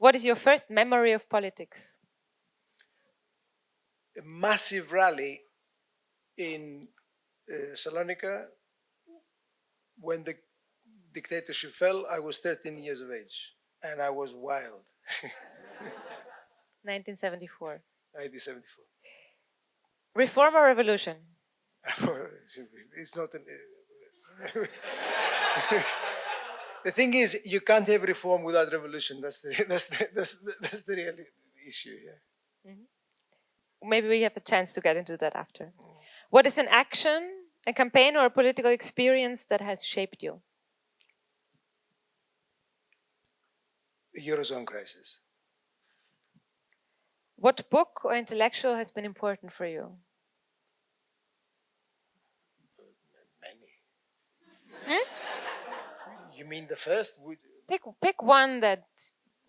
What is your first memory of politics? A massive rally in Salonika when the dictatorship fell. I was 13 years of age and I was wild. 1974. 1974. Reform or revolution? It's not an. The thing is, you can't have reform without revolution. That's the real issue. Yeah. Mm-hmm. Maybe we have a chance to get into that after. What is an action, a campaign, or a political experience that has shaped you? The Eurozone crisis. What book or intellectual has been important for you? Many. You mean the first? Pick one that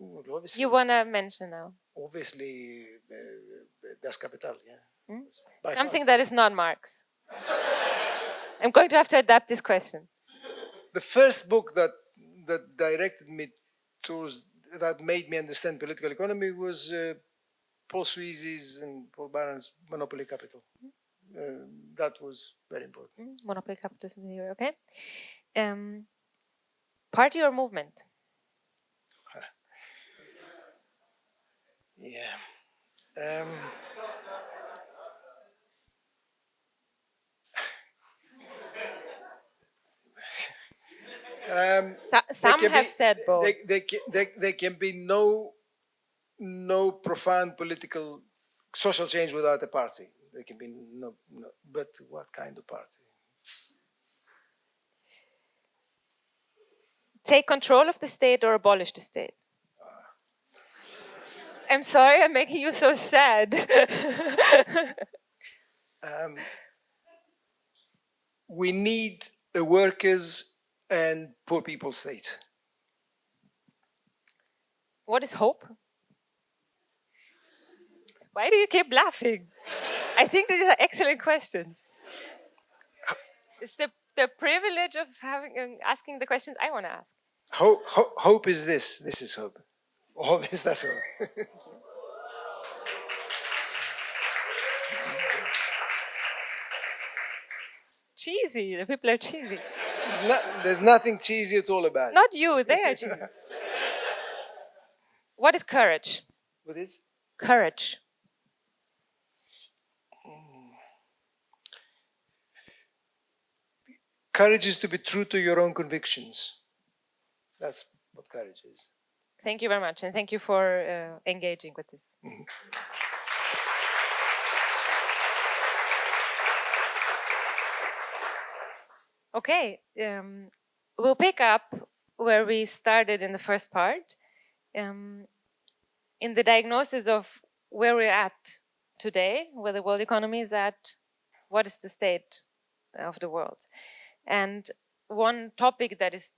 Obviously, you want to mention now. Obviously, Das Kapital, yeah. Something that is not Marx. I'm going to have to adapt this question. The first book that directed me towards, that made me understand political economy was Paul Sweezy's and Paul Barron's Monopoly Capital. That was very important. Monopoly capitalism here, okay. Party or movement? Yeah. Some have said both. There can be no profound political, social change without a party. There can be no, but what kind of party? Take control of the state or abolish the state? I'm sorry, I'm making you so sad. We need a workers' and poor people state. What is hope? Why do you keep laughing? I think these are excellent questions. It's the privilege of asking the questions I want to ask. Hope is this. This is hope. All this, that's all. Cheesy. The people are cheesy. There's nothing cheesy at all about it. Not you. They are cheesy. What is courage? What is? Courage. Courage is to be true to your own convictions. That's what courage is. Thank you very much, and thank you for engaging with this. Mm-hmm. Okay, we'll pick up where we started in the first part, in the diagnosis of where we're at today, where the world economy is at, what is the state of the world. And one topic that is,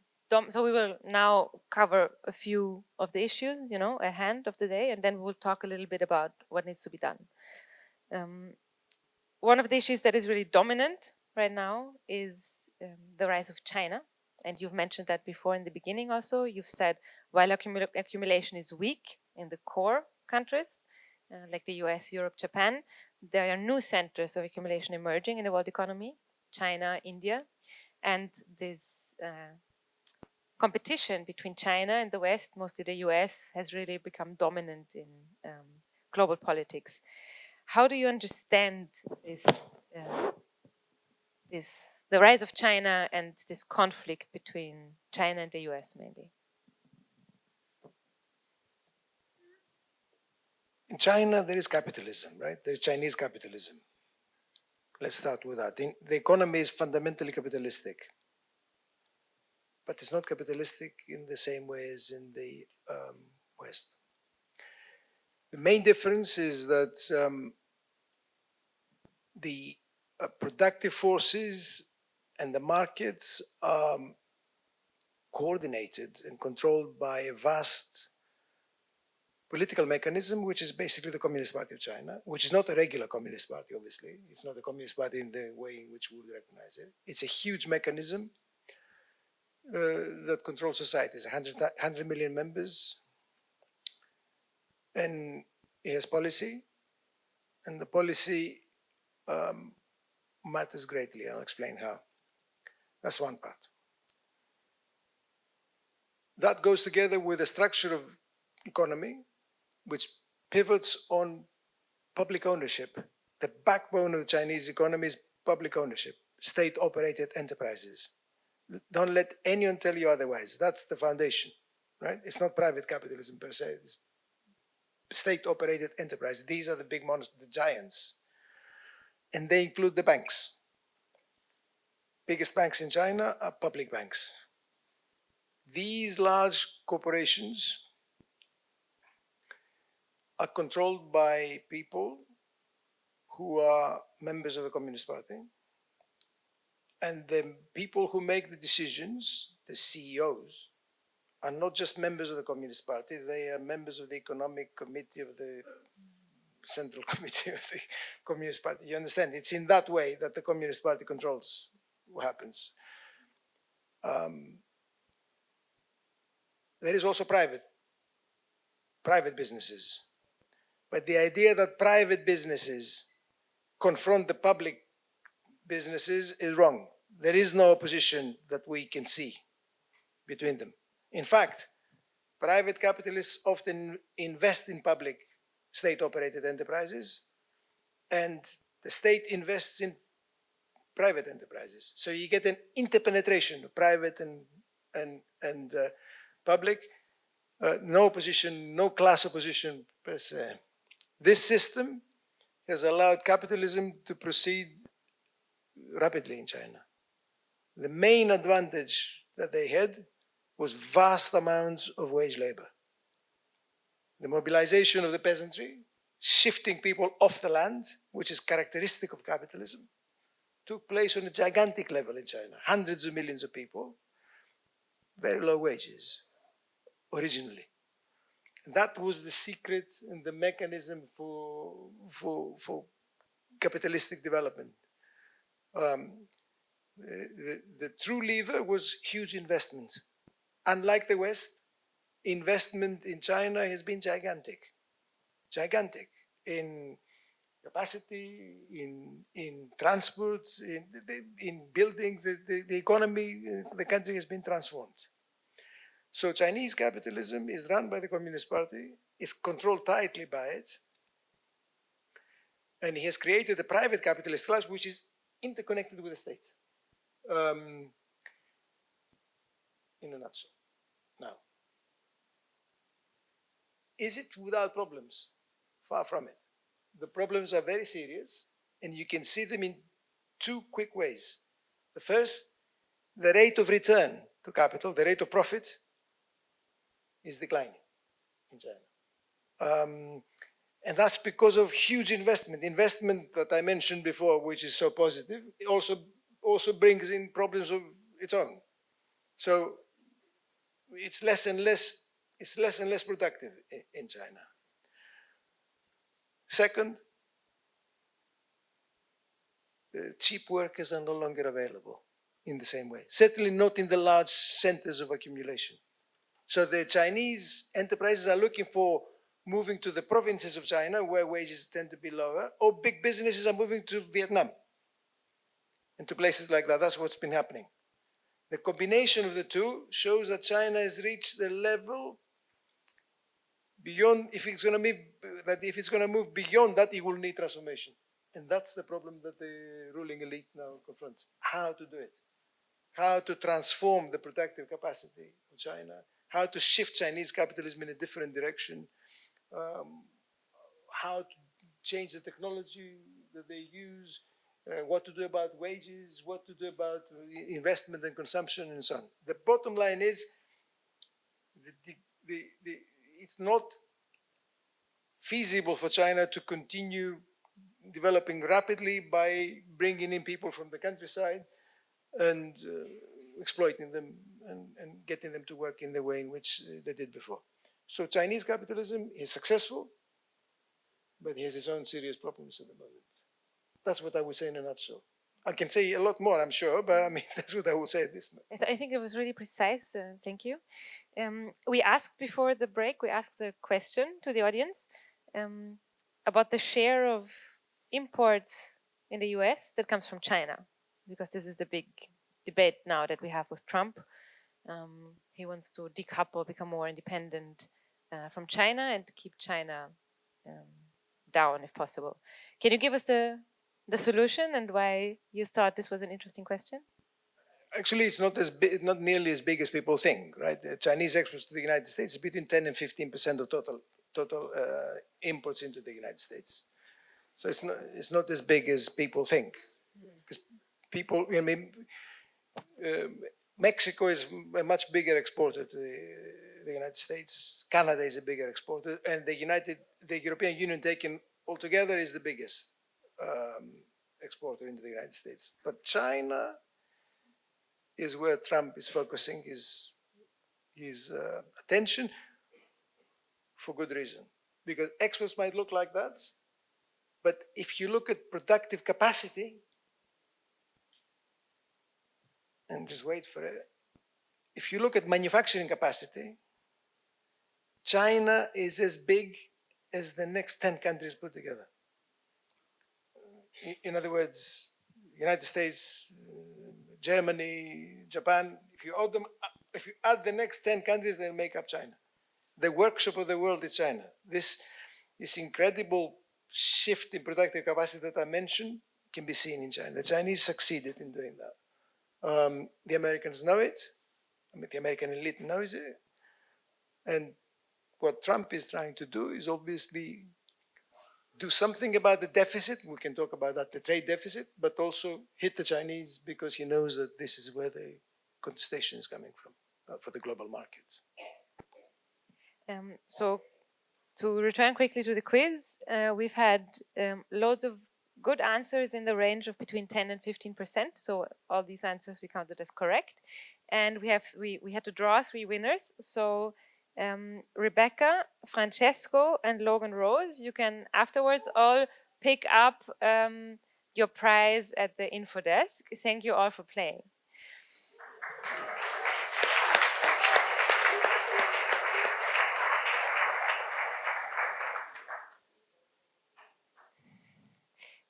so we will now cover a few of the issues, at hand of the day, and then we'll talk a little bit about what needs to be done. One of the issues that is really dominant right now is the rise of China. And you've mentioned that before in the beginning also. You've said while accumulation is weak in the core countries, like the US, Europe, Japan, there are new centers of accumulation emerging in the world economy, China, India. And this competition between China and the West, mostly the US, has really become dominant in global politics. How do you understand the rise of China and this conflict between China and the US mainly? In China, there is capitalism, right? There is Chinese capitalism. Let's start with that. The economy is fundamentally capitalistic, but it's not capitalistic in the same way as in the West. The main difference is that the productive forces and the markets are coordinated and controlled by a vast political mechanism, which is basically the Communist Party of China, which is not a regular Communist Party, obviously. It's not a Communist Party in the way in which we would recognize it. It's a huge mechanism that controls societies, 100 million members, And he has policy, and the policy matters greatly. I'll explain how. That's one part. That goes together with the structure of economy, which pivots on public ownership. The backbone of the Chinese economy is public ownership, state-operated enterprises. Don't let anyone tell you otherwise. That's the foundation, right? It's not private capitalism per se. It's state-operated enterprise. These are the big monsters, the giants. And they include the banks. Biggest banks in China are public banks. These large corporations are controlled by people who are members of the Communist Party. And the people who make the decisions, the CEOs, are not just members of the Communist Party, they are members of the Economic Committee of the Central Committee of the Communist Party. You understand? It's in that way that the Communist Party controls what happens. There is also private businesses. But the idea that private businesses confront the public businesses is wrong. There is no opposition that we can see between them. In fact, private capitalists often invest in public state-operated enterprises, and the state invests in private enterprises. So you get an interpenetration of private and public, no opposition, no class opposition per se. This system has allowed capitalism to proceed rapidly in China. The main advantage that they had was vast amounts of wage labor. The mobilization of the peasantry, shifting people off the land, which is characteristic of capitalism, took place on a gigantic level in China. Hundreds of millions of people, very low wages, originally. And that was the secret and the mechanism for capitalistic development. The true lever was huge investment. Unlike the West, investment in China has been gigantic. Gigantic in capacity, in transport, in buildings. The economy, the country has been transformed. So Chinese capitalism is run by the Communist Party, is controlled tightly by it, and he has created a private capitalist class which is interconnected with the state. In a nutshell. Now, is it without problems? Far from it. The problems are very serious, and you can see them in two quick ways. The first, the rate of return to capital, the rate of profit, is declining in China. And that's because of huge investment. Investment that I mentioned before, which is so positive, it also brings in problems of its own. So it's less and less productive in China. Second, cheap workers are no longer available in the same way. Certainly not in the large centers of accumulation. So the Chinese enterprises are looking for moving to the provinces of China where wages tend to be lower, or big businesses are moving to Vietnam and to places like that. That's what's been happening. The combination of the two shows that China has reached the level beyond, if it's going to move beyond that, it will need transformation. And that's the problem that the ruling elite now confronts. How to do it. How to transform the productive capacity of China. How to shift Chinese capitalism in a different direction. How to change the technology that they use. What to do about wages. What to do about investment and consumption and so on. The bottom line is it's not feasible for China to continue developing rapidly by bringing in people from the countryside and exploiting them and getting them to work in the way in which they did before. So Chinese capitalism is successful, but it has its own serious problems at the moment. That's what I would say in a nutshell. I can say a lot more, I'm sure, but I mean, that's what I will say at this moment. I think it was really precise. Thank you. We asked before the break, we asked the question to the audience. about the share of imports in the US that comes from China, because this is the big debate now that we have with Trump. He wants to decouple, become more independent from China and keep China down if possible. Can you give us the solution and why you thought this was an interesting question? Actually, it's not not nearly as big as people think, right? The Chinese exports to the United States is between 10 and 15% of total imports into the United States. So it's not as big as people think, because people, I mean, Mexico is a much bigger exporter to the United States. Canada is a bigger exporter, and the European Union taken altogether is the biggest exporter into the United States. But China is where Trump is focusing his attention, for good reason. Because exports might look like that, but if you look at productive capacity, and just wait for it, if you look at manufacturing capacity, China is as big as the next 10 countries put together. In other words, United States, Germany, Japan, if you add the next 10 countries, they make up China. The workshop of the world is China. This incredible shift in productive capacity that I mentioned can be seen in China. The Chinese succeeded in doing that. The Americans know it. I mean, the American elite knows it. And what Trump is trying to do is obviously do something about the deficit. We can talk about that, the trade deficit, but also hit the Chinese, because he knows that this is where the contestation is coming from for the global market. So to return quickly to the quiz, we've had loads of good answers in the range of between 10 and 15%. So all these answers we counted as correct. And we had to draw 3 winners. So Rebecca, Francesco, and Logan Rose, you can afterwards all pick up your prize at the info desk. Thank you all for playing.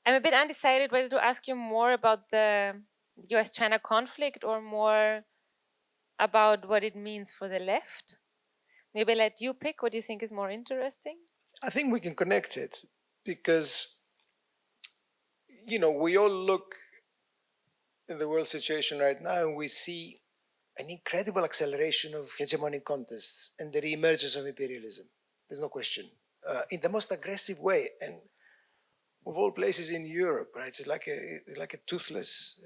I'm a bit undecided whether to ask you more about the US-China conflict or more about what it means for the left. Maybe let you pick what you think is more interesting. I think we can connect it, because, you know, we all look in the world situation right now and we see an incredible acceleration of hegemonic contests and the reemergence of imperialism. There's no question. In the most aggressive way, and of all places in Europe, right? It's like a toothless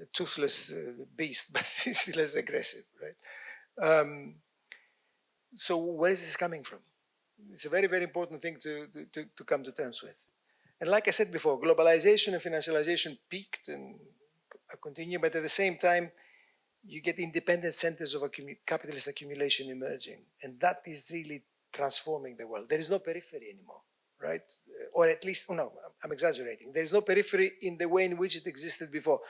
beast, but it's still as aggressive, right? So where is this coming from? It's a very, very important thing to come to terms with. And like I said before, globalization and financialization peaked and continue, but at the same time, you get independent centers of capitalist accumulation emerging. And that is really transforming the world. There is no periphery anymore, right? Or at least, no, I'm exaggerating. There is no periphery in the way in which it existed before.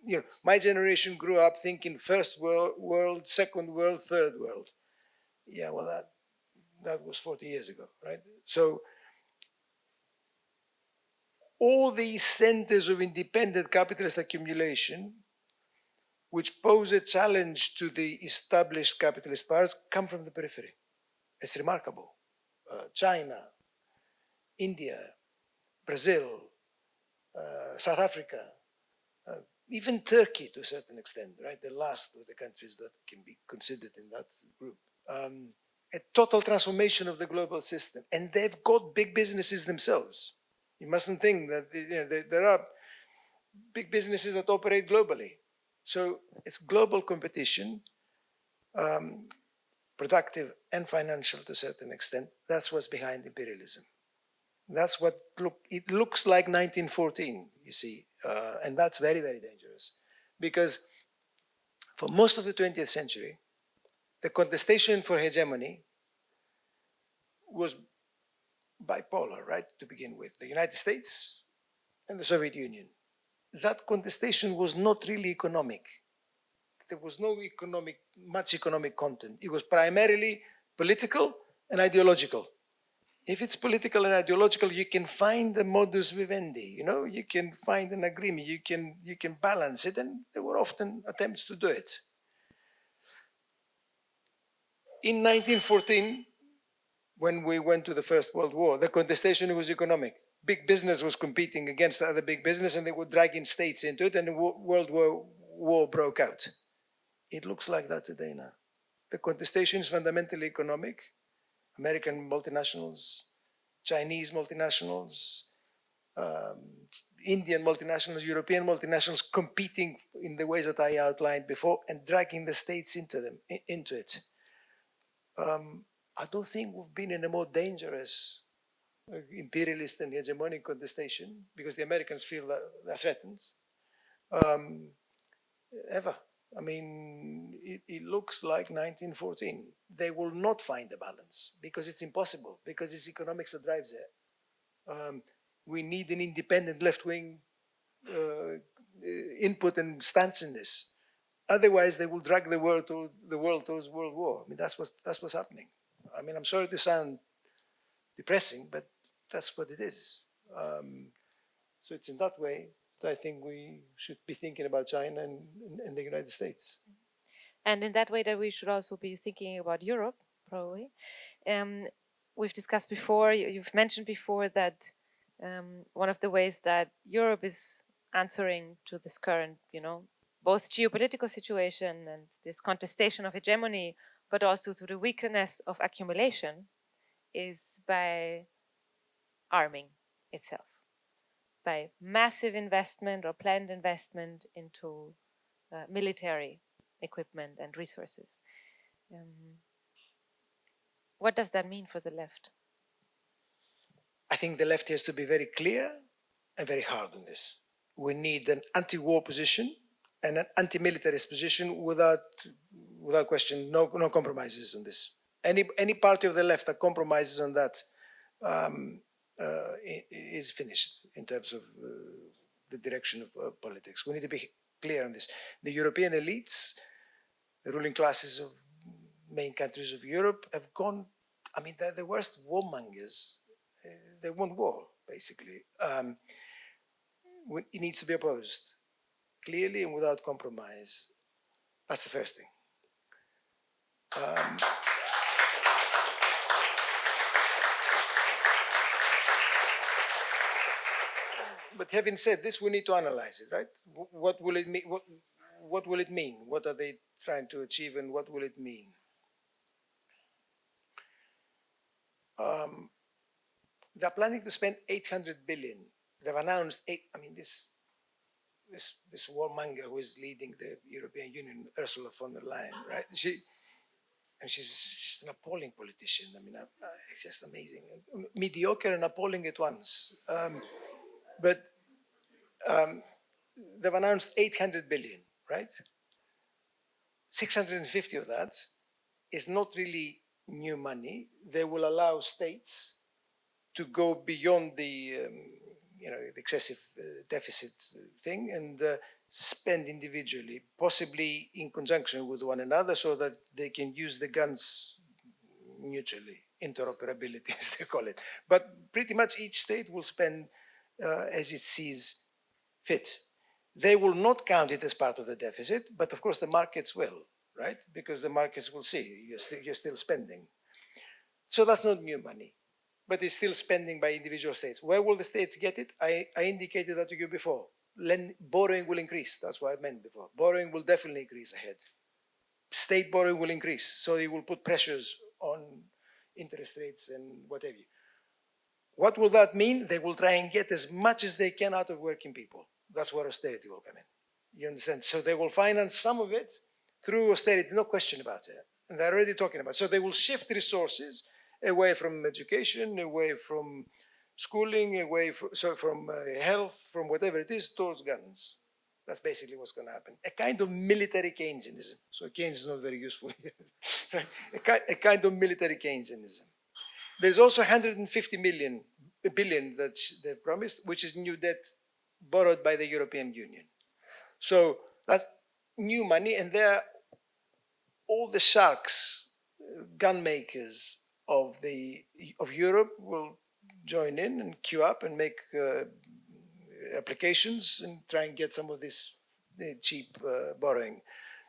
You know, my generation grew up thinking first world, second world, third world. Yeah, well, that was 40 years ago, right? So all these centers of independent capitalist accumulation, which pose a challenge to the established capitalist powers, come from the periphery. It's remarkable. China, India, Brazil, South Africa, even Turkey to a certain extent, right? The last of the countries that can be considered in that group. A total transformation of the global system. And they've got big businesses themselves. You mustn't think that there are big businesses that operate globally. So it's global competition, productive and financial to a certain extent. That's what's behind imperialism. That's what it looks like 1914, you see. And that's very, very dangerous. Because for most of the 20th century, the contestation for hegemony was bipolar, right, to begin with. The United States and the Soviet Union. That contestation was not really economic. There was no much economic content. It was primarily political and ideological. If it's political and ideological, you can find a modus vivendi, you can find an agreement, you can balance it, and there were often attempts to do it. In 1914, when we went to the First World War, the contestation was economic. Big business was competing against other big business, and they were dragging states into it, and the World War broke out. It looks like that today now. The contestation is fundamentally economic. American multinationals, Chinese multinationals, Indian multinationals, European multinationals competing in the ways that I outlined before and dragging the states into it. I don't think we've been in a more dangerous imperialist and hegemonic contestation, because the Americans feel that they're threatened, ever. I mean, it looks like 1914. They will not find a balance because it's impossible, because it's economics that drives it. We need an independent left-wing input and stance in this. Otherwise, they will drag the world towards world war. I mean, that's what's happening. I mean, I'm sorry to sound depressing, but that's what it is. So it's in that way that I think we should be thinking about China and the United States. And in that way that we should also be thinking about Europe, probably. We've discussed before, you've mentioned before that one of the ways that Europe is answering to this current, both geopolitical situation and this contestation of hegemony, but also to the weakness of accumulation, is by arming itself, by massive investment or planned investment into military equipment and resources. What does that mean for the left? I think the left has to be very clear and very hard on this. We need an anti-war position and an anti-militarist position without question, no compromises on this. Any party of the left that compromises on that is finished in terms of the direction of politics. We need to be clear on this. The European elites, the ruling classes of main countries of Europe have gone, I mean, they're the worst warmongers. They want war, basically. It needs to be opposed clearly and without compromise. That's the first thing. But having said this, we need to analyze it, right? What will it mean? What will it mean? What are they trying to achieve, and what will it mean? They're planning to spend 800 billion. They've announced this warmonger who is leading the European Union, Ursula von der Leyen, right? She's an appalling politician. I mean, it's just amazing, mediocre and appalling at once. But they've announced 800 billion, right? 650 of that is not really new money. They will allow states to go beyond the excessive deficit thing and spend individually, possibly in conjunction with one another, so that they can use the guns mutually, interoperability as they call it. But pretty much each state will spend as it sees fit. They will not count it as part of the deficit, but of course the markets will, right? Because the markets will see you're still spending. So that's not new money, but it's still spending by individual states. Where will the states get it? I indicated that to you before. Borrowing will increase. That's what I meant before. Borrowing will definitely increase ahead. State borrowing will increase, so it will put pressures on interest rates and whatever. What will that mean? They will try and get as much as they can out of working people. That's where austerity will come in. You understand? So they will finance some of it through austerity, no question about it. And they're already talking about it. So they will shift resources away from education, away from schooling, away from health, from whatever it is, towards guns. That's basically what's going to happen. A kind of military Keynesianism. So Keynes is not very useful here. A kind of military Keynesianism. There's also 150 billion that they've promised, which is new debt borrowed by the European Union. So that's new money, and there all the sharks, gun makers, of Europe will join in and queue up and make applications and try and get some of this cheap borrowing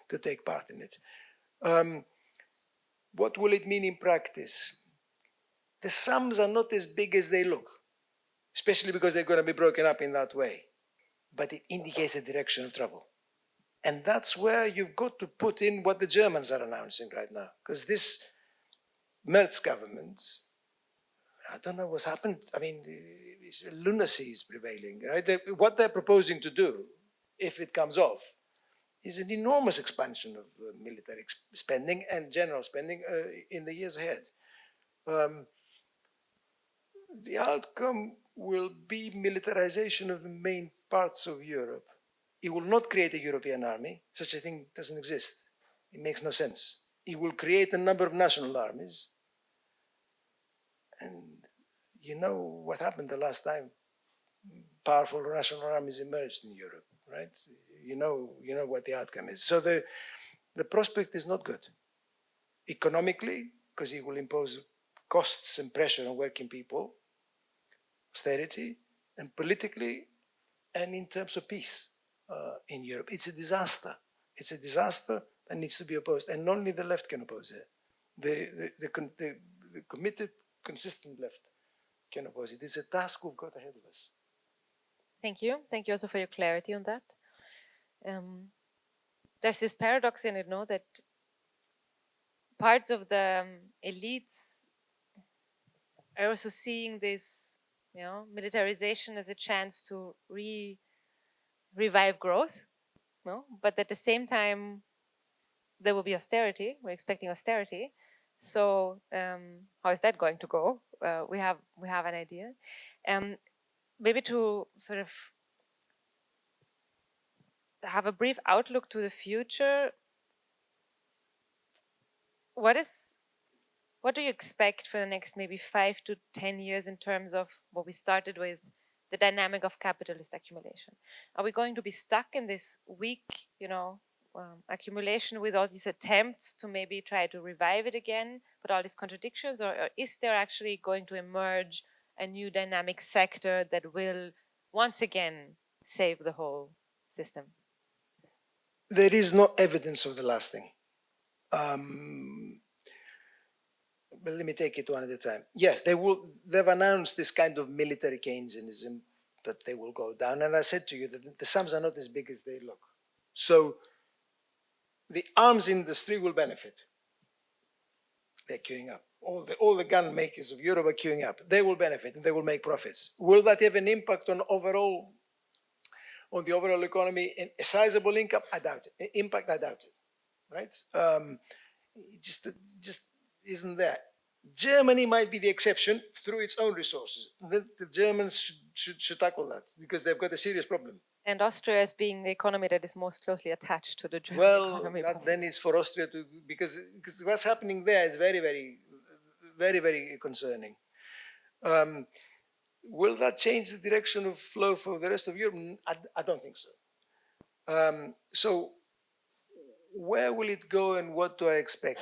to take part in it. What will it mean in practice? The sums are not as big as they look, especially because they're going to be broken up in that way. But it indicates a direction of travel. And that's where you've got to put in what the Germans are announcing right now. Because this März government, I don't know what's happened. I mean, lunacy is prevailing. Right? What they're proposing to do, if it comes off, is an enormous expansion of military spending and general spending in the years ahead. The outcome will be militarization of the main parts of Europe. It will not create a European army. Such a thing doesn't exist. It makes no sense. It will create a number of national armies. And you know what happened the last time powerful national armies emerged in Europe, right? You know what the outcome is. So the prospect is not good. Economically, because it will impose costs and pressure on working people, austerity, and politically, and in terms of peace in Europe. It's a disaster. It's a disaster that needs to be opposed, and only the left can oppose it. The committed, consistent left can oppose it. It's a task we've got ahead of us. Thank you. Thank you also for your clarity on that. There's this paradox in it, no, that parts of the elites are also seeing this, militarization as a chance to revive growth, no? But at the same time, there will be austerity. We're expecting austerity. So how is that going to go? We have an idea. Maybe to sort of have a brief outlook to the future. What do you expect for the next maybe 5 to 10 years in terms of what we started with, the dynamic of capitalist accumulation? Are we going to be stuck in this weak, accumulation with all these attempts to maybe try to revive it again, but all these contradictions, or is there actually going to emerge a new dynamic sector that will once again save the whole system? There is no evidence of the last thing. But let me take it one at a time. Yes, they've announced this kind of military Keynesianism that they will go down. And I said to you that the sums are not as big as they look. So the arms industry will benefit. They're queuing up. All the gun makers of Europe are queuing up. They will benefit and they will make profits. Will that have an impact on the overall economy? A sizable income? I doubt it. Impact? I doubt it. Right? It just isn't there. Germany might be the exception through its own resources. The Germans should tackle that because they've got a serious problem. And Austria as being the economy that is most closely attached to the German economy. Well, then it's for Austria to, because what's happening there is very, very, very, very concerning. Will that change the direction of flow for the rest of Europe? I don't think so. So where will it go and what do I expect?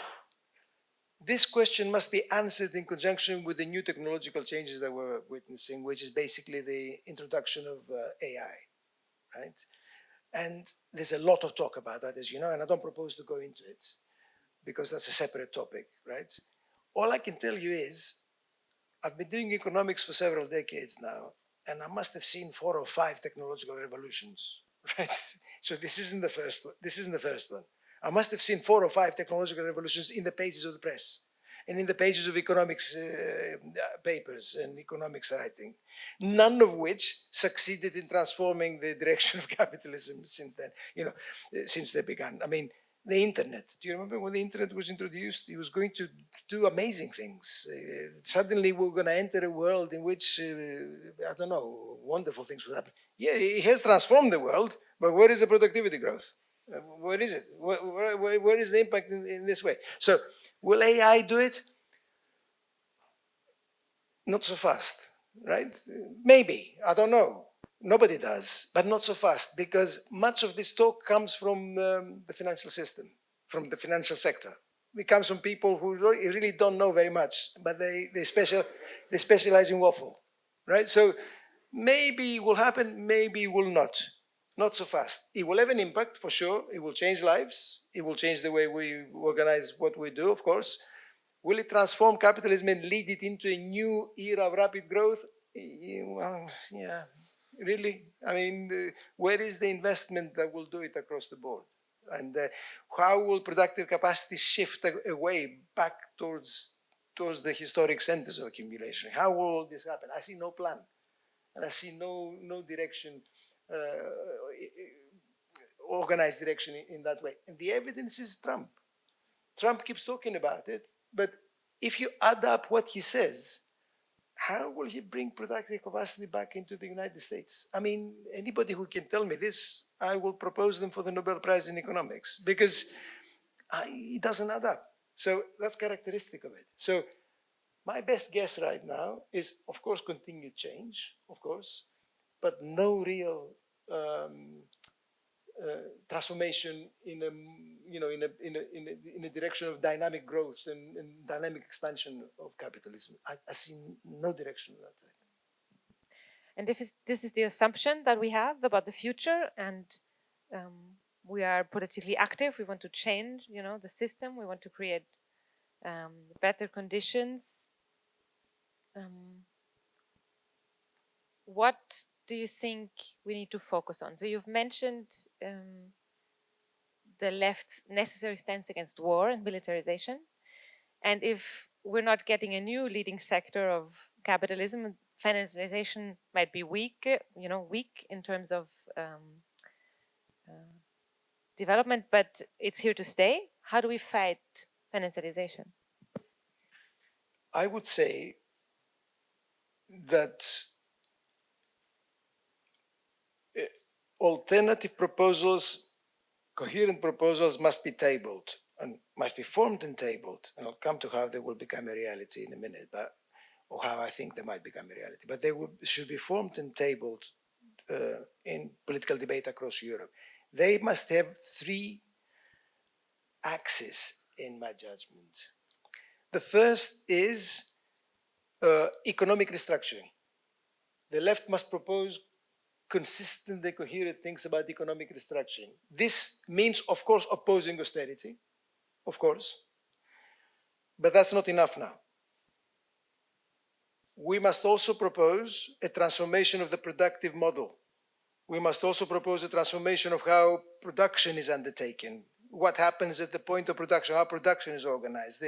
This question must be answered in conjunction with the new technological changes that we're witnessing, which is basically the introduction of AI, right? And there's a lot of talk about that, as you know, and I don't propose to go into it because that's a separate topic, right? All I can tell you is I've been doing economics for several decades now, and I must have seen 4 or 5 technological revolutions, right? So this isn't the first one. This isn't the first one. I must have seen 4 or 5 technological revolutions in the pages of the press and in the pages of economics papers and economics writing, none of which succeeded in transforming the direction of capitalism since then, since they began. I mean, the internet. Do you remember when the internet was introduced? It was going to do amazing things. Suddenly we're going to enter a world in which, I don't know, wonderful things will happen. Yeah, it has transformed the world, but where is the productivity growth? Where is it? Where is the impact in this way? So will AI do it? Not so fast, right? Maybe, I don't know. Nobody does, but not so fast, because much of this talk comes from the financial system, from the financial sector. It comes from people who really don't know very much, but they specialize in waffle, right? So maybe it will happen, maybe it will not. Not so fast. It will have an impact for sure. It will change lives. It will change the way we organize what we do, of course. Will it transform capitalism and lead it into a new era of rapid growth? Well, yeah, really. I mean, where is the investment that will do it across the board? And how will productive capacity shift away back towards the historic centers of accumulation? How will this happen? I see no plan, and I see no direction, organized direction in that way. And the evidence is Trump. Trump keeps talking about it, but if you add up what he says, how will he bring productive capacity back into the United States? I mean, anybody who can tell me this, I will propose them for the Nobel Prize in Economics, because it doesn't add up. So that's characteristic of it. So my best guess right now is, of course, continued change, of course, but no real transformation in a direction of dynamic growth and dynamic expansion of capitalism. I see no direction in that way. And if this is the assumption that we have about the future, and we are politically active, we want to change, the system, we want to create better conditions. What do you think we need to focus on? So you've mentioned the left's necessary stance against war and militarization. And if we're not getting a new leading sector of capitalism, financialization might be weak in terms of development, but it's here to stay. How do we fight financialization? I would say that alternative proposals, coherent proposals must be tabled and must be formed and tabled. And I'll come to how they will become a reality in a minute, or how I think they might become a reality. But they should be formed and tabled in political debate across Europe. They must have three axes, in my judgment. The first is economic restructuring. The left must propose consistent and coherent things about economic restructuring. This means, of course, opposing austerity, of course, but that's not enough now. We must also propose a transformation of the productive model. We must also propose a transformation of how production is undertaken, what happens at the point of production, how production is organized,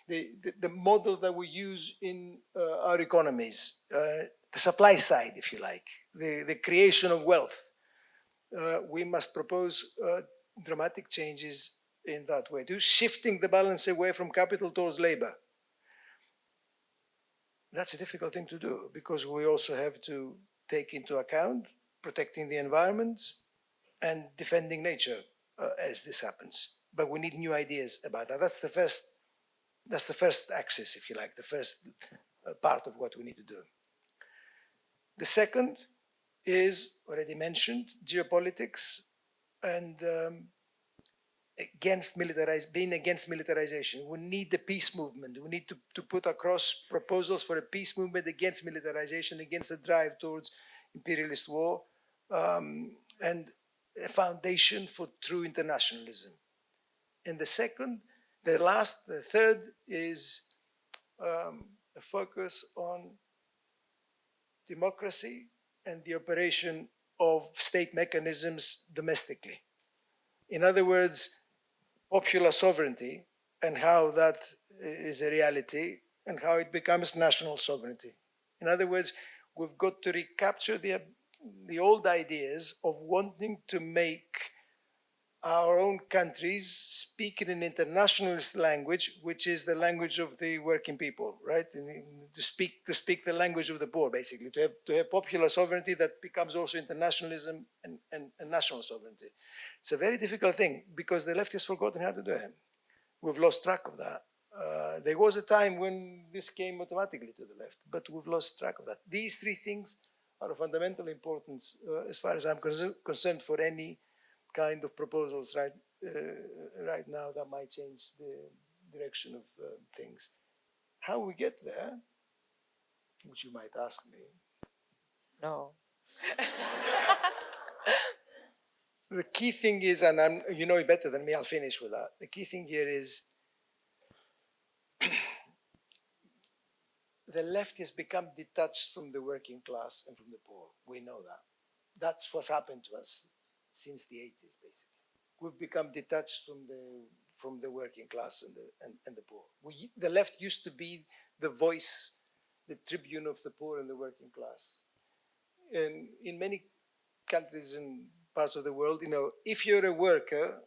the model that we use in our economies, the supply side, if you like, the creation of wealth. We must propose dramatic changes in that way, shifting the balance away from capital towards labor. That's a difficult thing to do, because we also have to take into account protecting the environment and defending nature as this happens. But we need new ideas about that. That's the first axis, if you like, the first part of what we need to do. The second is, already mentioned, geopolitics and being against militarization. We need the peace movement. We need to put across proposals for a peace movement against militarization, against the drive towards imperialist war, and a foundation for true internationalism. And the third is a focus on democracy and the operation of state mechanisms domestically. In other words, popular sovereignty and how that is a reality and how it becomes national sovereignty. In other words, we've got to recapture the old ideas of wanting to make our own countries speak in an internationalist language, which is the language of the working people, right? To speak the language of the poor, basically, to have popular sovereignty that becomes also internationalism and national sovereignty. It's a very difficult thing, because the left has forgotten how to do it. We've lost track of that. There was a time when this came automatically to the left, but we've lost track of that. These three things are of fundamental importance, as far as I'm concerned, for any kind of proposals right now that might change direction of things. How we get there, which you might ask me. No. The key thing is, and you know it better than me, I'll finish with that. The key thing here is the left has become detached from the working class and from the poor. We know that. That's what's happened to us since the 80s, basically. We've become detached from the working class and the poor. The left used to be the voice, the tribune of the poor and the working class. And in many countries and parts of the world, you know, if you're a worker,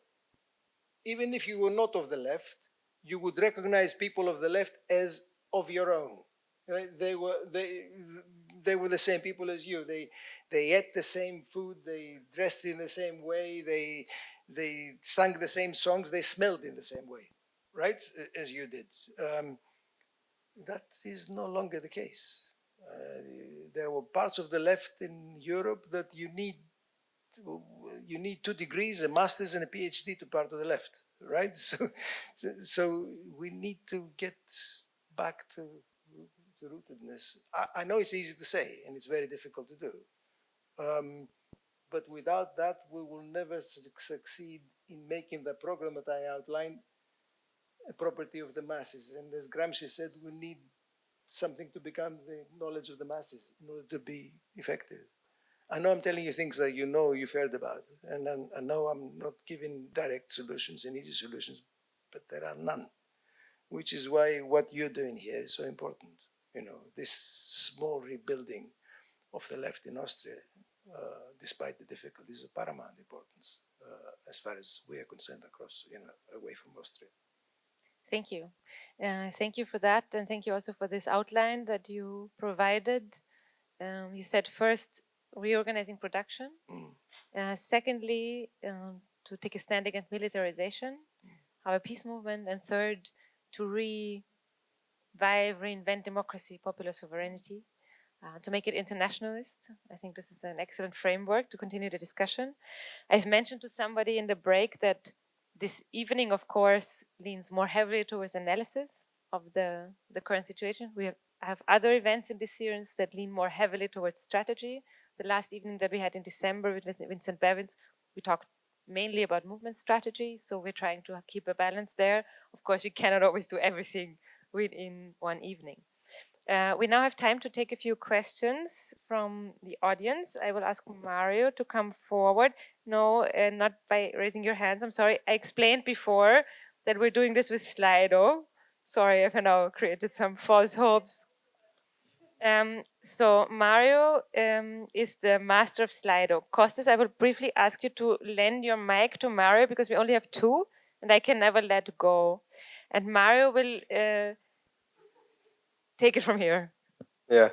even if you were not of the left, you would recognize people of the left as of your own. Right? They were the same people as you. They ate the same food. They dressed in the same way. They sang the same songs. They smelled in the same way, right, as you did. That is no longer the case. There were parts of the left in Europe that you need 2 degrees, a master's and a PhD to part of the left, right? So we need to get back to rootedness. I know it's easy to say and it's very difficult to do. But without that, we will never succeed in making the program that I outlined a property of the masses. And as Gramsci said, we need something to become the knowledge of the masses in order to be effective. I know I'm telling you things that you know you've heard about, and I know I'm not giving direct solutions and easy solutions, but there are none, which is why what you're doing here is so important. You know, this small rebuilding of the left in Austria, despite the difficulties, of paramount importance as far as we are concerned across, you know, away from Austria. Thank you. Thank you for that, and thank you also for this outline that you provided. You said first, reorganizing production. Secondly, to take a stand against militarization, have a peace movement, and third, to reinvent democracy, popular sovereignty, to make it internationalist. I think this is an excellent framework to continue the discussion. I've mentioned to somebody in the break that this evening, of course, leans more heavily towards analysis of the current situation. We have other events in this series that lean more heavily towards strategy. The last evening that we had in December with Vincent Bevins, we talked mainly about movement strategy, so we're trying to keep a balance there. Of course, we cannot always do everything within one evening. We now have time to take a few questions from the audience. I will ask Mario to come forward. No, not by raising your hands. I'm sorry. I explained before that we're doing this with Slido. Sorry if I now created some false hopes. So Mario is the master of Slido. Costas, I will briefly ask you to lend your mic to Mario because we only have 2 and I can never let go. And Mario will take it from here. Yeah.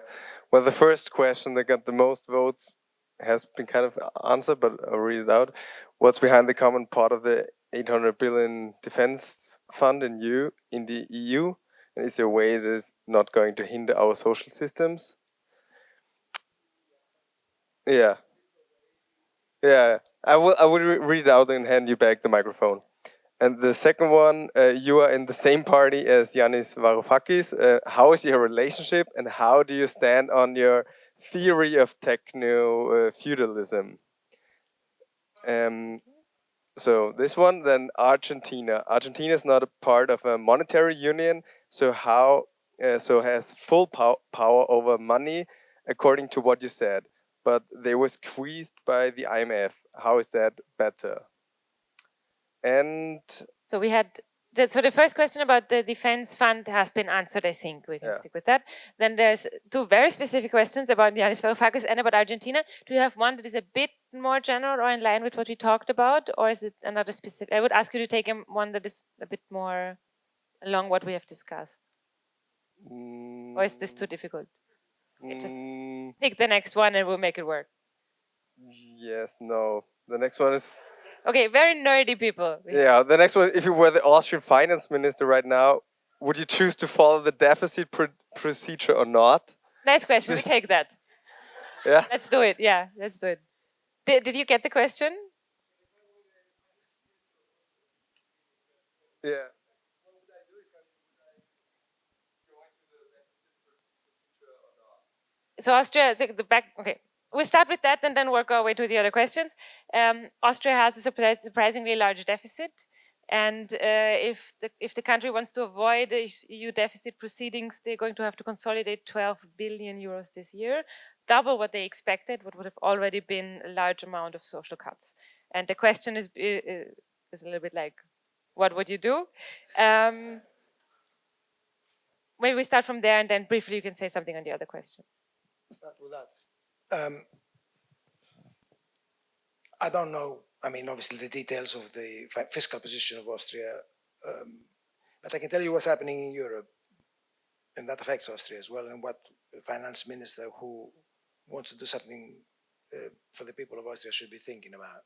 Well, the first question that got the most votes has been kind of answered, but I'll read it out. What's behind the common part of the 800 billion defense fund in the EU? And is there a way that is not going to hinder our social systems? Yeah. Yeah. I will read it out and hand you back the microphone. And the second one, you are in the same party as Yanis Varoufakis. How is your relationship and how do you stand on your theory of techno-feudalism? So this one, then Argentina. Argentina is not a part of a monetary union, so has full power over money, according to what you said. But they were squeezed by the IMF. How is that better? And so we had so the first question about the defense fund has been answered. I think we can stick with that. Then there's 2 very specific questions about Yanis Varoufakis and about Argentina. Do you have one that is a bit more general or in line with what we talked about, or is it another specific? I would ask you to take one that is a bit more along what we have discussed. Or is this too difficult? Okay, just pick the next one and we'll make it work. Yes, no. The next one is... Okay, very nerdy people. Yeah, the next one, if you were the Austrian finance minister right now, would you choose to follow the deficit procedure or not? Nice question, we take that. Yeah? Let's do it, yeah, let's do it. Did you get the question? Yeah. So Austria, the back, okay. We start with that and then work our way to the other questions. Austria has a surprisingly large deficit. And if the country wants to avoid EU deficit proceedings, they're going to have to consolidate 12 billion euros this year, double what they expected, what would have already been a large amount of social cuts. And the question is a little bit like, what would you do? Maybe we start from there and then briefly you can say something on the other questions. Start with that. I don't know, I mean, obviously the details of the fiscal position of Austria, but I can tell you what's happening in Europe, and that affects Austria as well, and what the finance minister who wants to do something for the people of Austria should be thinking about.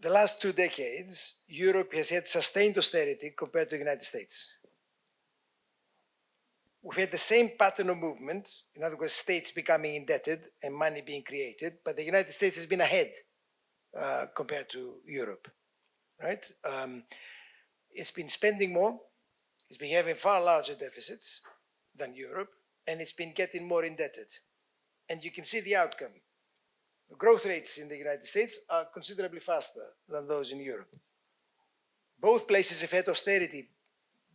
The last 2 decades, Europe has had sustained austerity compared to the United States. We've had the same pattern of movement, in other words, states becoming indebted and money being created, but the United States has been ahead compared to Europe, right? It's been spending more, it's been having far larger deficits than Europe, and it's been getting more indebted. And you can see the outcome. The growth rates in the United States are considerably faster than those in Europe. Both places have had austerity,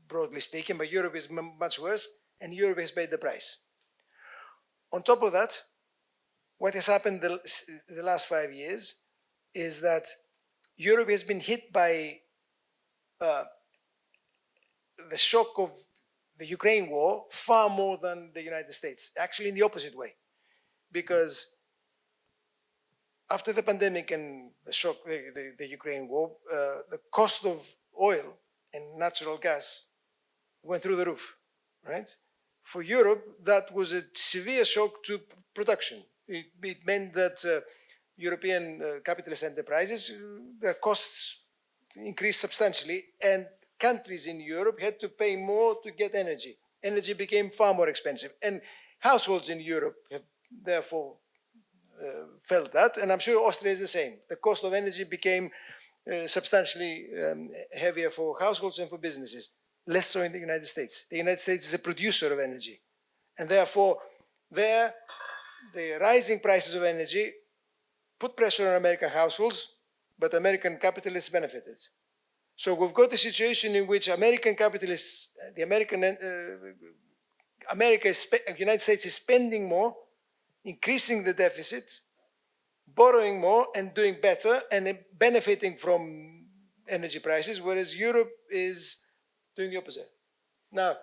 broadly speaking, but Europe is much worse, and Europe has paid the price. On top of that, what has happened the last 5 years is that Europe has been hit by the shock of the Ukraine war far more than the United States, actually in the opposite way. Because after the pandemic and the shock, the Ukraine war, the cost of oil and natural gas went through the roof, right? For Europe, that was a severe shock to production. It meant that European capitalist enterprises, their costs increased substantially, and countries in Europe had to pay more to get energy. Energy became far more expensive, and households in Europe have therefore felt that, and I'm sure Austria is the same. The cost of energy became substantially heavier for households and for businesses, less so in the United States. The United States is a producer of energy, and therefore there, the rising prices of energy put pressure on American households, but American capitalists benefited. So we've got a situation in which American capitalists, the United States is spending more, increasing the deficit, borrowing more and doing better and benefiting from energy prices, whereas Europe is doing the opposite. Now,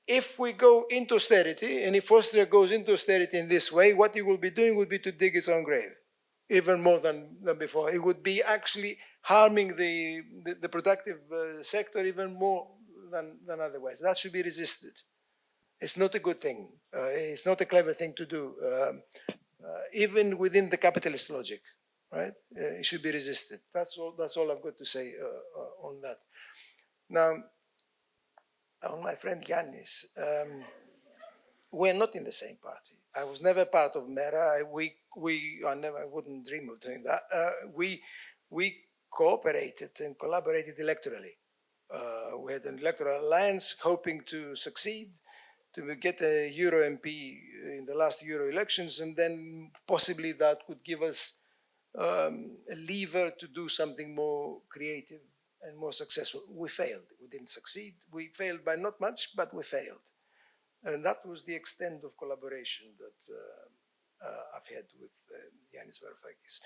if we go into austerity, and if Austria goes into austerity in this way, what it will be doing would be to dig its own grave, even more than before. It would be actually harming the productive sector even more than otherwise. That should be resisted. It's not a good thing. It's not a clever thing to do, even within the capitalist logic, right? It should be resisted. That's all I've got to say on that. Now, on my friend Yannis, we're not in the same party. I was never part of MERA. I wouldn't dream of doing that. We cooperated and collaborated electorally. We had an electoral alliance hoping to succeed, to get a Euro MP in the last Euro elections, and then possibly that would give us a lever to do something more creative and more successful. We failed. We didn't succeed. We failed by not much, but we failed. And that was the extent of collaboration that I've had with Yanis Varoufakis.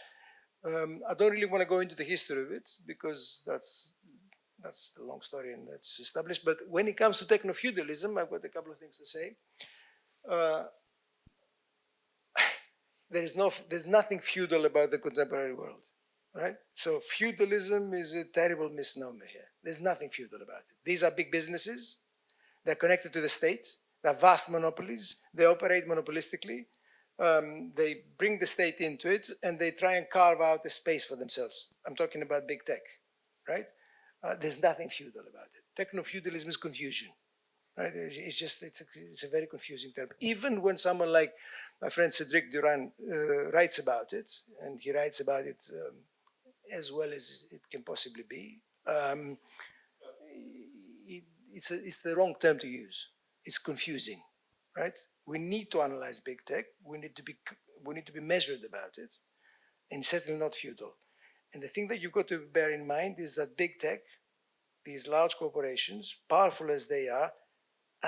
I don't really want to go into the history of it because that's the long story and that's established. But when it comes to techno-feudalism, I've got a couple of things to say. There's nothing feudal about the contemporary world, right? So feudalism is a terrible misnomer here. There's nothing feudal about it. These are big businesses. They're connected to the state. They're vast monopolies. They operate monopolistically. They bring the state into it, and they try and carve out a space for themselves. I'm talking about big tech, right? There's nothing feudal about it. Techno-feudalism is confusion, right? It's a very confusing term. Even when someone like my friend Cedric Durand writes about it, and he writes about it as well as it can possibly be, it's the wrong term to use. It's confusing, right? We need to analyze big tech. We need to be measured about it, and certainly not feudal. And the thing that you've got to bear in mind is that big tech, these large corporations, powerful as they are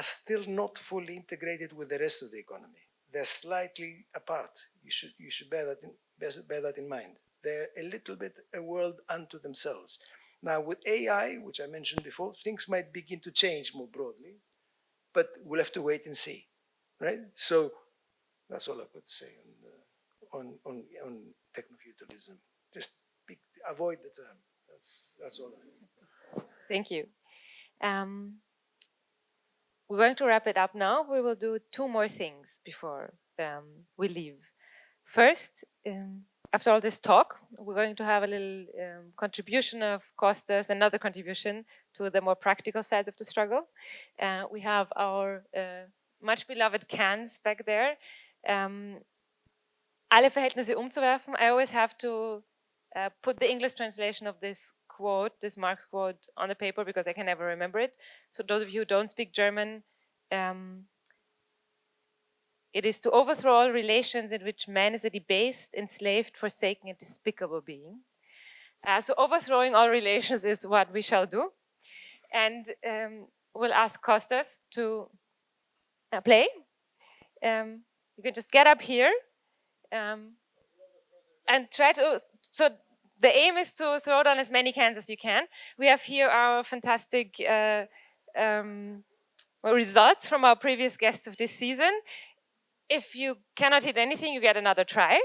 still not fully integrated with the rest of the economy. They're slightly apart. You should bear that in mind. They're a little bit a world unto themselves. Now, with AI, which I mentioned before, things might begin to change more broadly, but we'll have to wait and see, right? So that's all I've got to say on techno-feudalism. Just avoid the term. That's all. Thank you. We're going to wrap it up now. We will do two more things before we leave. First, after all this talk, we're going to have a little contribution of Costas, another contribution to the more practical sides of the struggle. We have our much beloved cans back there. Alle Verhältnisse umzuwerfen. I always have to put the English translation of this quote, this Marx quote, on the paper because I can never remember it. So those of you who don't speak German, it is to overthrow all relations in which man is a debased, enslaved, forsaken, and despicable being. So overthrowing all relations is what we shall do. And we'll ask Costas to play. You can just get up here and try to... So the aim is to throw down as many cans as you can. We have here our fantastic results from our previous guests of this season. If you cannot hit anything, you get another try.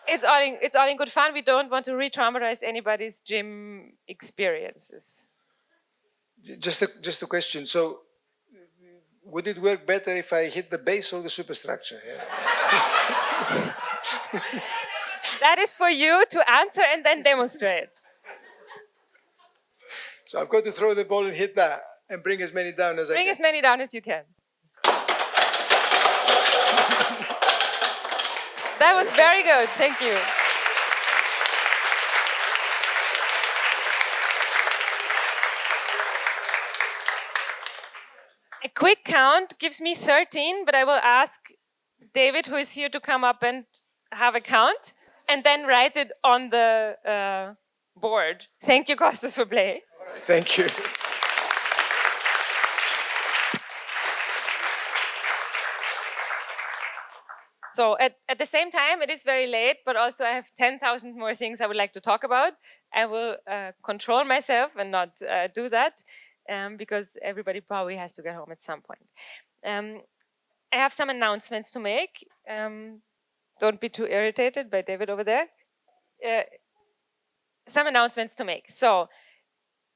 It's all in good fun. We don't want to re-traumatize anybody's gym experiences. Just a question. So, would it work better if I hit the base or the superstructure? Yeah. That is for you to answer and then demonstrate. So I've got to throw the ball and hit that and bring as many down as I can. Bring as many down as you can. That was very good. Thank you. A quick count gives me 13, but I will ask David, who is here, to come up and have a count and then write it on the board. Thank you, Costas, for playing. Thank you. So at the same time, it is very late, but also I have 10,000 more things I would like to talk about. I will control myself and not do that because everybody probably has to get home at some point. I have some announcements to make. Don't be too irritated by David over there. Some announcements to make. So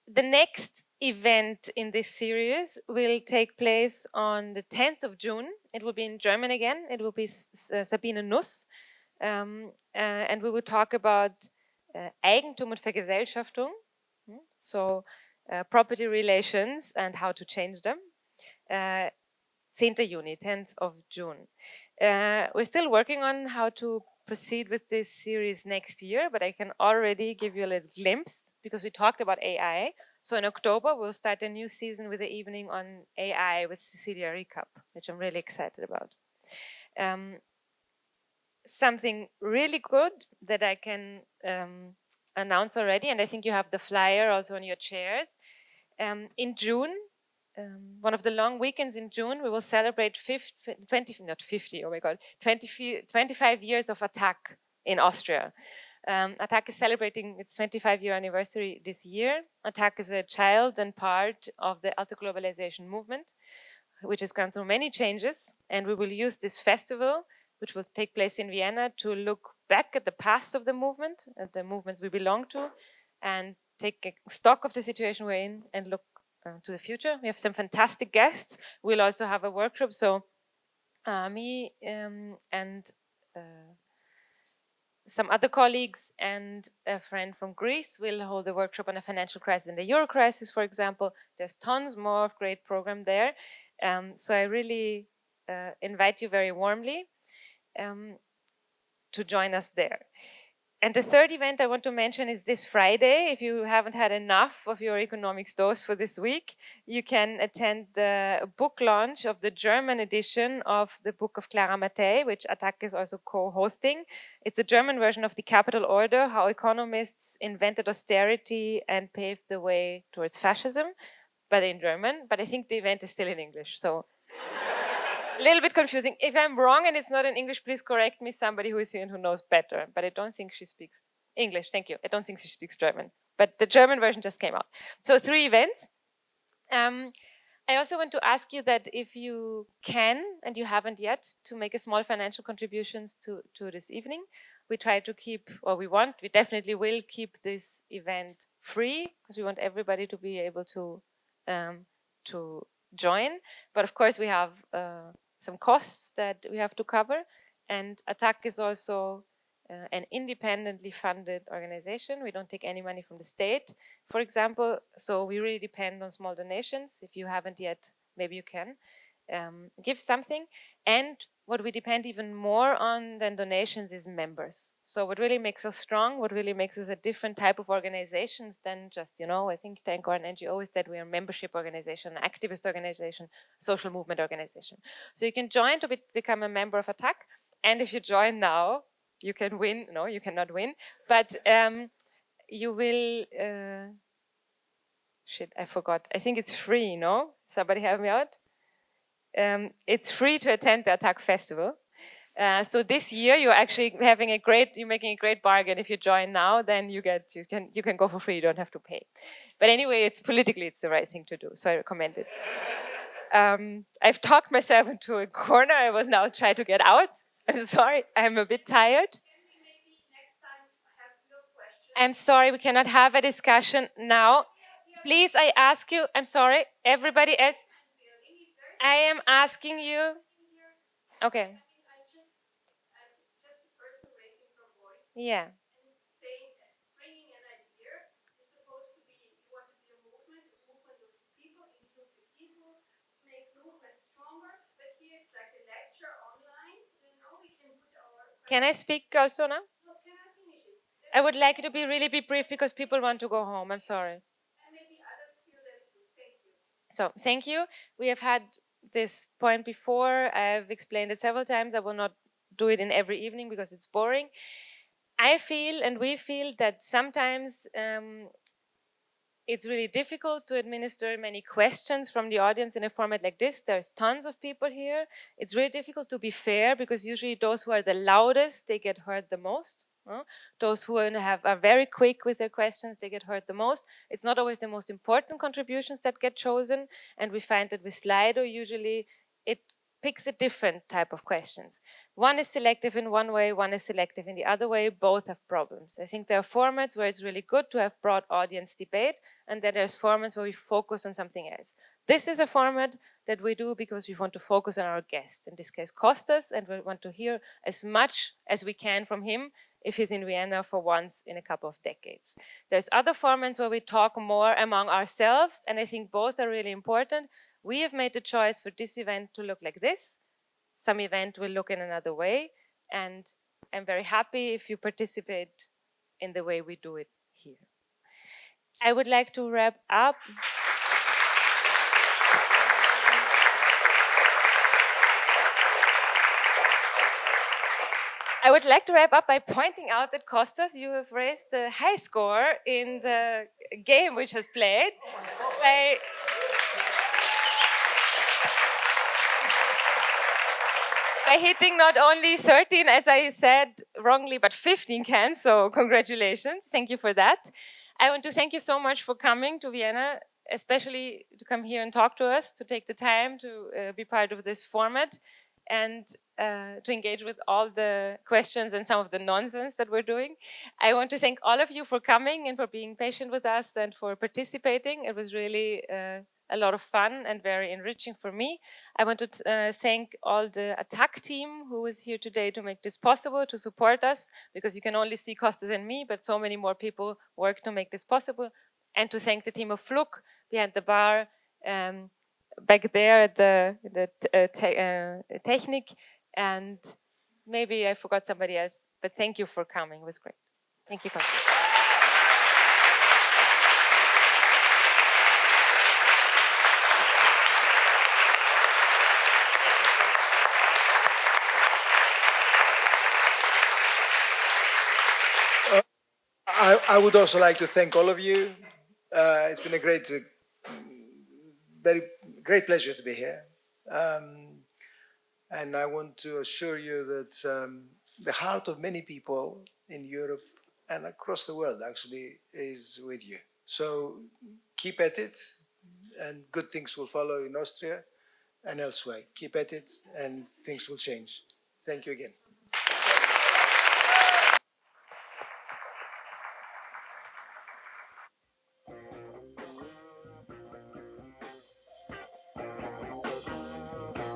the next event in this series will take place on the 10th of June. It will be in German again. It will be Sabine Nuss. And we will talk about Eigentum und Vergesellschaftung. So property relations and how to change them. 10th Juni, 10th of June. We're still working on how to proceed with this series next year, but I can already give you a little glimpse because we talked about AI. So in October, we'll start a new season with the evening on AI with Cecilia Recap, which I'm really excited about. Something really good that I can announce already, and I think you have the flyer also on your chairs. In June, one of the long weekends in June, we will celebrate 25 years of ATTAC in Austria. ATTAC is celebrating its 25-year anniversary this year. ATTAC is a child and part of the Alta Globalization movement, which has gone through many changes. And we will use this festival, which will take place in Vienna, to look back at the past of the movement, at the movements we belong to, and take a stock of the situation we're in and look to the future. We have some fantastic guests. We'll also have a workshop. So me and some other colleagues and a friend from Greece will hold a workshop on a financial crisis and the Euro crisis, for example. There's tons more of great program there. So I really invite you very warmly to join us there. And the third event I want to mention is this Friday. If you haven't had enough of your economics dose for this week, you can attend the book launch of the German edition of the book of Clara Mattei, which Attac is also co-hosting. It's the German version of The Capital Order, How Economists Invented Austerity and Paved the Way Towards Fascism, but in German. But I think the event is still in English, so a little bit confusing. If I'm wrong and it's not in English, please correct me, somebody who is here and who knows better. But I don't think she speaks English. Thank you. I don't think she speaks German. But the German version just came out. So 3 events. I also want to ask you that if you can, and you haven't yet, to make a small financial contributions to this evening. We try to keep, or we definitely will keep this event free, because we want everybody to be able to join. But of course, we have some costs that we have to cover. And Attac is also an independently funded organization. We don't take any money from the state, for example. So we really depend on small donations. If you haven't yet, maybe you can give something. And what we depend even more on than donations is members. So what really makes us strong, what really makes us a different type of organizations than just, a think tank or an NGO, is that we are a membership organization, an activist organization, social movement organization. So you can join to become a member of Attac. And if you join now, you can win. No, you cannot win. But you will... shit, I forgot. I think it's free, no? Somebody help me out? It's free to attend the Attac Festival. So this year you're actually you're making a great bargain. If you join now, then you can go for free. You don't have to pay. But anyway, it's the right thing to do. So I recommend it. I've talked myself into a corner. I will now try to get out. I'm sorry. I'm a bit tired. Can we maybe next time have your questions? I'm sorry. We cannot have a discussion now. Please, I ask you. I'm sorry. Everybody else. I am asking you. Okay. I'm just a person raising her voice. Yeah. And saying, bringing an idea is supposed to be, you want to be a movement of people, include the people, make movement stronger. But here it's like a lecture online. We can put our... Can I speak also now? No, can I finish it? I would like you to be brief because people want to go home. I'm sorry. And maybe others feel that too. Thank you. So, thank you. We have had this point before. I've explained it several times. I will not do it in every evening because it's boring. I feel, and we feel, that sometimes it's really difficult to administer many questions from the audience in a format like this. There's tons of people here. It's really difficult to be fair because usually those who are the loudest, they get heard the most. Those who are very quick with their questions, they get heard the most. It's not always the most important contributions that get chosen. And we find that with Slido, usually it picks a different type of questions. One is selective in one way, one is selective in the other way. Both have problems. I think there are formats where it's really good to have broad audience debate, and then there's formats where we focus on something else. This is a format that we do because we want to focus on our guest, in this case Costas, and we want to hear as much as we can from him if he's in Vienna for once in a couple of decades. There's other formats where we talk more among ourselves, and I think both are really important. We have made the choice for this event to look like this. Some event will look in another way, and I'm very happy if you participate in the way we do it here. I would like to wrap up. I would like to wrap up by pointing out that, Costas, you have raised the high score in the game which was played. By hitting not only 13, as I said wrongly, but 15 cans, so congratulations. Thank you for that. I want to thank you so much for coming to Vienna, especially to come here and talk to us, to take the time to be part of this format, and to engage with all the questions and some of the nonsense that we're doing. I want to thank all of you for coming and for being patient with us and for participating. It was really a lot of fun and very enriching for me. I want to thank all the Attac team who was here today to make this possible, to support us, because you can only see Costas and me, but so many more people work to make this possible. And to thank the team of Fluk behind the bar, back there at the Technik, and maybe I forgot somebody else, but thank you for coming. It was great. Thank you, Costas. I would also like to thank all of you. It's been a very great pleasure to be here. And I want to assure you that the heart of many people in Europe and across the world actually is with you. So keep at it, and good things will follow in Austria and elsewhere. Keep at it, and things will change. Thank you again.